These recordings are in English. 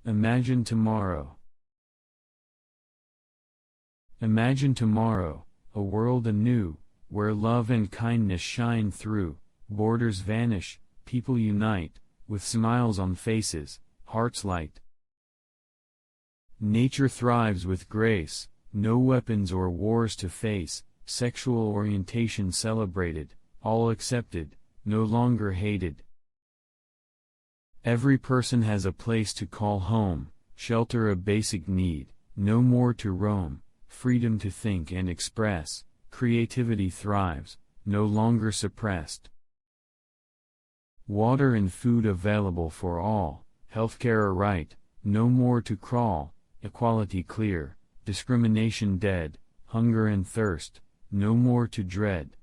Imagine tomorrow. Imagine tomorrow, a world anew, where love and kindness shine through, borders vanish, people unite, with smiles on faces, hearts light. Nature thrives with grace, no weapons or wars to face, sexual orientation celebrated, all accepted, no longer hated. Every person has a place to call home, shelter a basic need, no more to roam, freedom to think and express, creativity thrives, no longer suppressed. Water and food available for all, healthcare a right, no more to crawl, equality clear, discrimination dead, hunger and thirst, no more to dread.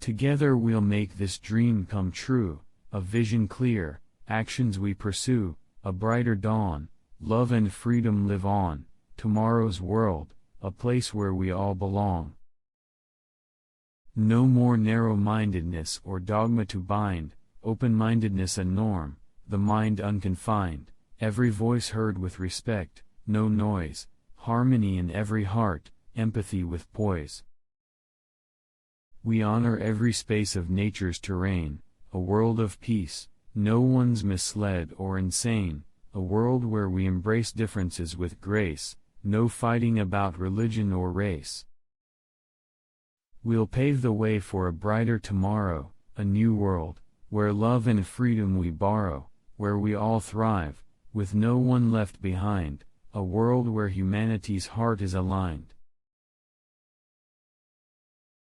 Together we'll make this dream come true, a vision clear, actions we pursue, a brighter dawn, love and freedom live on, tomorrow's world, a place where we all belong. No more narrow-mindedness or dogma to bind, open-mindedness a norm, the mind unconfined, every voice heard with respect, no noise, harmony in every heart, empathy with poise. We honor every space of nature's terrain, a world of peace, no one's misled or insane, a world where we embrace differences with grace, no fighting about religion or race. We'll pave the way for a brighter tomorrow, a new world, where love and freedom we borrow, where we all thrive, with no one left behind, a world where humanity's heart is aligned.